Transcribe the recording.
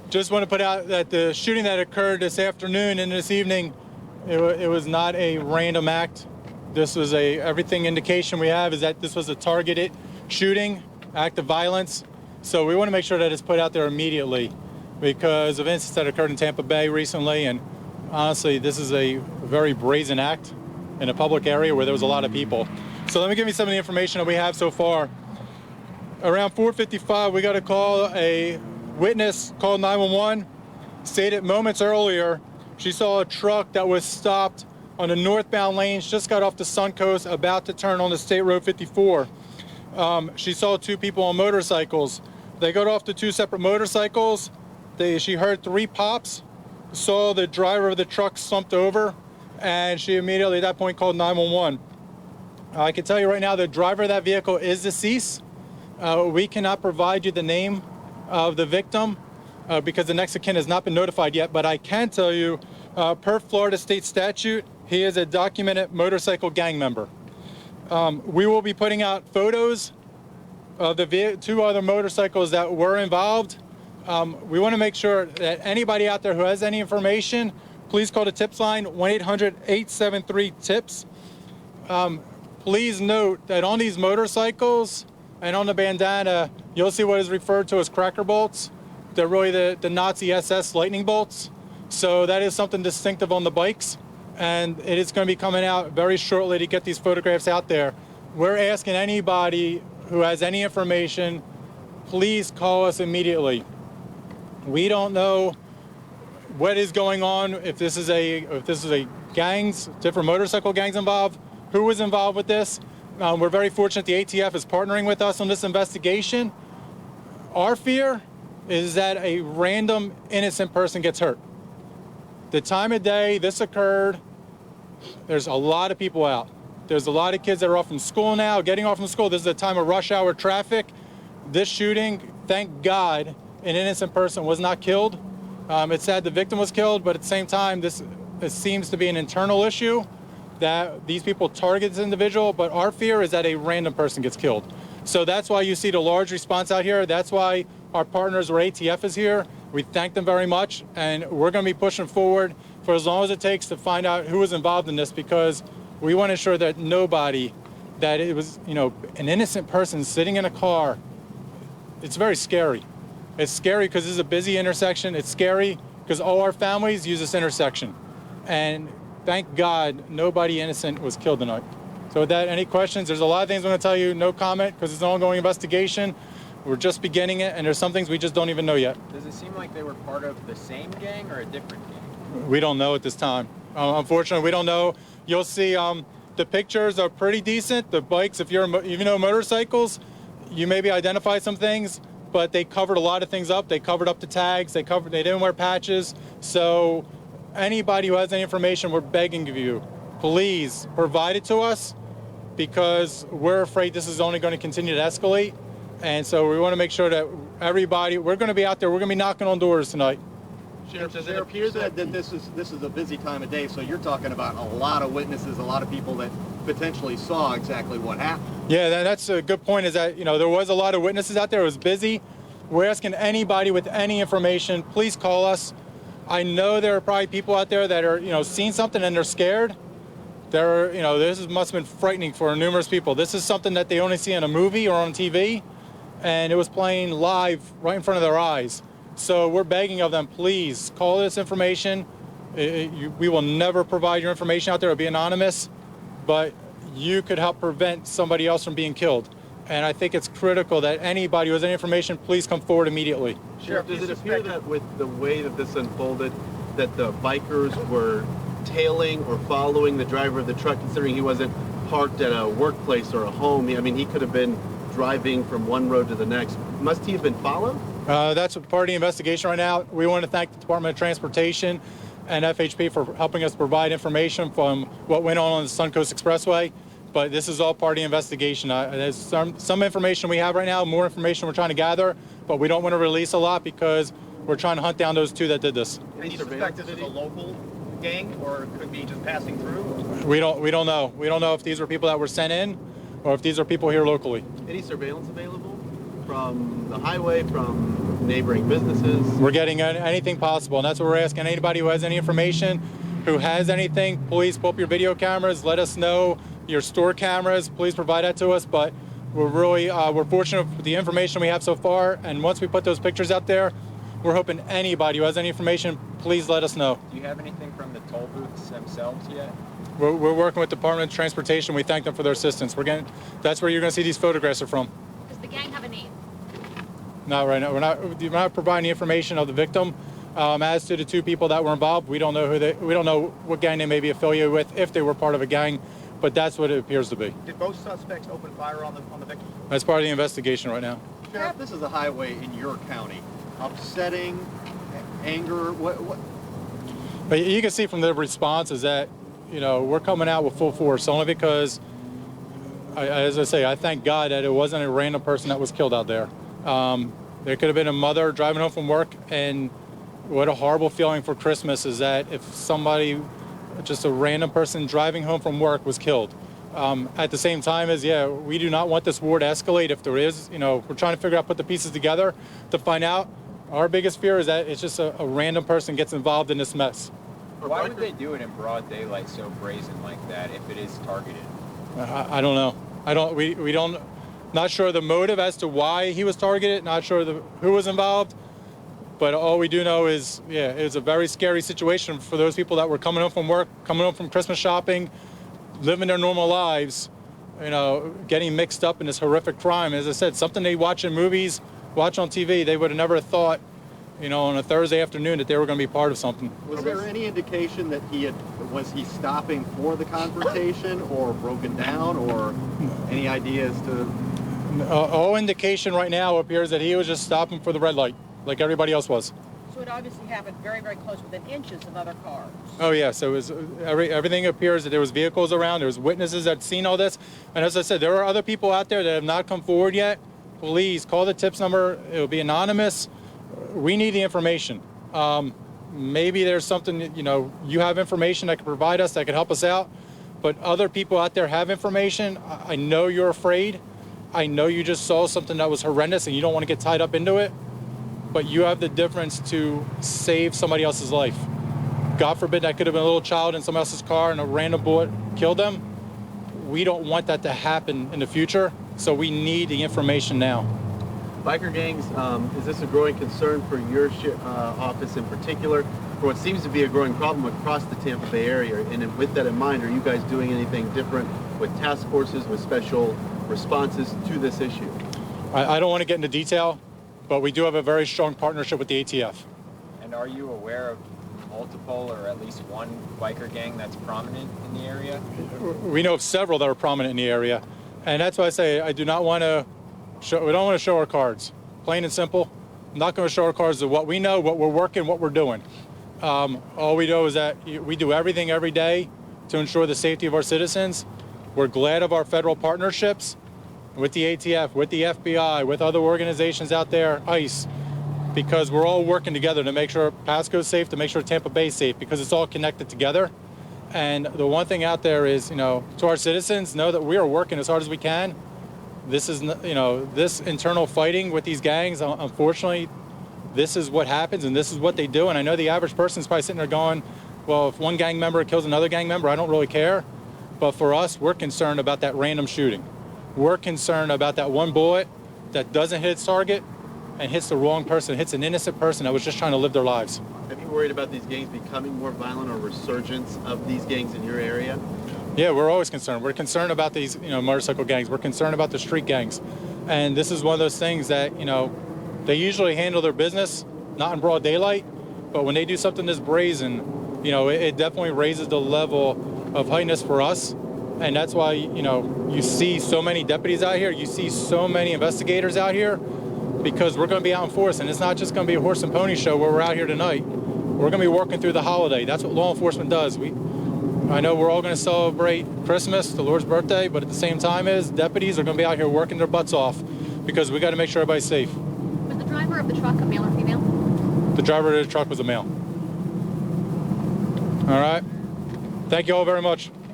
Just want to put out that the shooting that occurred this afternoon and this evening, it was not a random act. This was everything indication we have is that this was a targeted shooting, act of violence. So we want to make sure that it's put out there immediately because of incidents that occurred in Tampa Bay recently. And honestly, this is a very brazen act in a public area where there was a lot of people. So let me give you some of the information that we have so far. Around 4:55, we got a call. A witness called 911, stated moments earlier she saw a truck that was stopped on the northbound lanes, just got off the Suncoast, about to turn on the State Road 54. She saw two people on motorcycles. They got off the two separate motorcycles. She heard three pops, saw the driver of the truck slumped over, and she immediately at that point called 911. I can tell you right now the driver of that vehicle is deceased. We cannot provide you the name of the victim because the next of kin has not been notified yet, but I can tell you per Florida state statute, he is a documented motorcycle gang member. We will be putting out photos of the two other motorcycles that were involved. We want to make sure that anybody out there who has any information, please call the TIPS line, 1-800-873-TIPS. Please note that on these motorcycles and on the bandana, you'll see what is referred to as cracker bolts. They're really the Nazi SS lightning bolts. So that is something distinctive on the bikes. And it is going to be coming out very shortly to get these photographs out there. We're asking anybody who has any information, please call us immediately. We don't know what is going on, if this is a gangs, different motorcycle gangs involved, who was involved with this. We're very fortunate the ATF is partnering with us on this investigation. Our fear is that a random innocent person gets hurt. The time of day this occurred, there's a lot of people out. There's a lot of kids that are off from school now, getting off from school. This is a time of rush hour traffic. This shooting, thank God, an innocent person was not killed. It's sad the victim was killed, but at the same time, this seems to be an internal issue that these people target this individual, but our fear is that a random person gets killed. So that's why you see the large response out here. That's why our partners or ATF is here. We thank them very much, and we're going to be pushing forward for as long as it takes to find out who was involved in this, because we want to ensure that nobody, that it was, an innocent person sitting in a car. It's very scary. It's scary because this is a busy intersection. It's scary because all our families use this intersection. And thank God nobody innocent was killed tonight. So with that, any questions? There's a lot of things I'm going to tell you, no comment, because it's an ongoing investigation. We're just beginning it, and there's some things we just don't even know yet. Does it seem like they were part of the same gang or a different gang? We don't know at this time. Unfortunately, we don't know. You'll see the pictures are pretty decent. The bikes, if you know motorcycles, you maybe identify some things, but they covered a lot of things up. They covered up the tags. They didn't wear patches. So anybody who has any information, we're begging of you, please provide it to us, because we're afraid this is only going to continue to escalate. And so we want to make sure that everybody, we're going to be out there. We're going to be knocking on doors tonight. Sheriff, does it appear that this is a busy time of day, so you're talking about a lot of witnesses, a lot of people that potentially saw exactly what happened? Yeah, that's a good point, is that, there was a lot of witnesses out there. It was busy. We're asking anybody with any information, please call us. I know there are probably people out there that are, seeing something and they're scared. This must have been frightening for numerous people. This is something that they only see in a movie or on TV, and it was playing live right in front of their eyes. So we're begging of them, please call this information. We will never provide your information out there. It'll be anonymous, but you could help prevent somebody else from being killed. And I think it's critical that anybody who has any information, please come forward immediately. Sheriff, does it appear that with the way that this unfolded, that the bikers were tailing or following the driver of the truck, considering he wasn't parked at a workplace or a home? I mean, he could have been driving from one road to the next. Must he have been followed? That's part of the investigation right now. We want to thank the Department of Transportation and FHP for helping us provide information from what went on the Suncoast Expressway. But this is all part of the investigation. There's some information we have right now, more information we're trying to gather, but we don't want to release a lot because we're trying to hunt down those two that did this. And you suspect this is a local gang, or could be just passing through? We don't know. We don't know if these are people that were sent in or if these are people here locally. Any surveillance available from the highway, from neighboring businesses? We're getting anything possible, and that's what we're asking. Anybody who has any information, who has anything, please pull up your video cameras. Let us know your store cameras. Please provide that to us. But we're really we're fortunate with the information we have so far, and once we put those pictures out there, we're hoping anybody who has any information, please let us know. Do you have anything from the toll booths themselves yet? We're working with the Department of Transportation. We thank them for their assistance. That's where you're going to see these photographs are from. Does the gang have a name? Not right now. We're not providing the information of the victim. As to the two people that were involved, we don't know we don't know what gang they may be affiliated with, if they were part of a gang, but that's what it appears to be. Did both suspects open fire on the victim? That's part of the investigation right now. Sheriff, this is a highway in your county. Upsetting, anger, what? But you can see from the response is that, we're coming out with full force, only because, as I say, I thank God that it wasn't a random person that was killed out there. There could have been a mother driving home from work, and what a horrible feeling for Christmas is that if somebody, just a random person driving home from work, was killed. At the same time we do not want this war to escalate. If there is, we're trying to figure out, put the pieces together to find out. Our biggest fear is that it's just a random person gets involved in this mess. Why would they do it in broad daylight so brazen like that if it is targeted? I don't know. We don't, not sure the motive as to why he was targeted, not sure who was involved, but all we do know is, it was a very scary situation for those people that were coming home from work, coming home from Christmas shopping, living their normal lives, getting mixed up in this horrific crime. As I said, something they watch in movies, watch on TV, they would have never thought, on a Thursday afternoon that they were going to be part of something. Was there any indication that was he stopping for the confrontation or broken down, or any ideas to? All indication right now appears that he was just stopping for the red light, like everybody else was. So it obviously happened very, very close, within inches of other cars. Oh yeah, so it was, everything appears that there was vehicles around, there was witnesses that had seen all this, and as I said, there are other people out there that have not come forward yet. Please call the tips number. It'll be anonymous. We need the information. Maybe there's something, you have information that can provide us, that can help us out, but other people out there have information. I know you're afraid. I know you just saw something that was horrendous and you don't want to get tied up into it, but you have the difference to save somebody else's life. God forbid that could have been a little child in somebody else's car and a random bullet killed them. We don't want that to happen in the future, so we need the information now. Biker gangs, is this a growing concern for your office in particular, for what seems to be a growing problem across the Tampa Bay area? And with that in mind, are you guys doing anything different with task forces, with special responses to this issue? I don't want to get into detail, but we do have a very strong partnership with the ATF. And are you aware of multiple or at least one biker gang that's prominent in the area? We know of several that are prominent in the area, and that's why I say I do not want to we don't want to show our cards. Plain and simple. I'm not going to show our cards of what we know, what we're working, what we're doing. All we know is that we do everything every day to ensure the safety of our citizens. We're glad of our federal partnerships with the ATF, with the FBI, with other organizations out there, ICE, because we're all working together to make sure Pasco's safe, to make sure Tampa Bay's safe, because it's all connected together. And the one thing out there is, to our citizens, know that we are working as hard as we can. This is, this internal fighting with these gangs, unfortunately, this is what happens and this is what they do. And I know the average person is probably sitting there going, well, if one gang member kills another gang member, I don't really care. But for us, we're concerned about that random shooting. We're concerned about that one bullet that doesn't hit its target and hits the wrong person, hits an innocent person that was just trying to live their lives. Have you worried about these gangs becoming more violent or resurgence of these gangs in your area? Yeah, we're always concerned. We're concerned about these, motorcycle gangs. We're concerned about the street gangs. And this is one of those things that, they usually handle their business, not in broad daylight, but when they do something this brazen, it definitely raises the level of heightness for us. And that's why, you see so many deputies out here, you see so many investigators out here, because we're going to be out in force. And it's not just going to be a horse and pony show where we're out here tonight. We're going to be working through the holiday. That's what law enforcement does. I know we're all going to celebrate Christmas, the Lord's birthday, but at the same time deputies are going to be out here working their butts off because we got to make sure everybody's safe. Was the driver of the truck a male or female? The driver of the truck was a male. All right. Thank you all very much.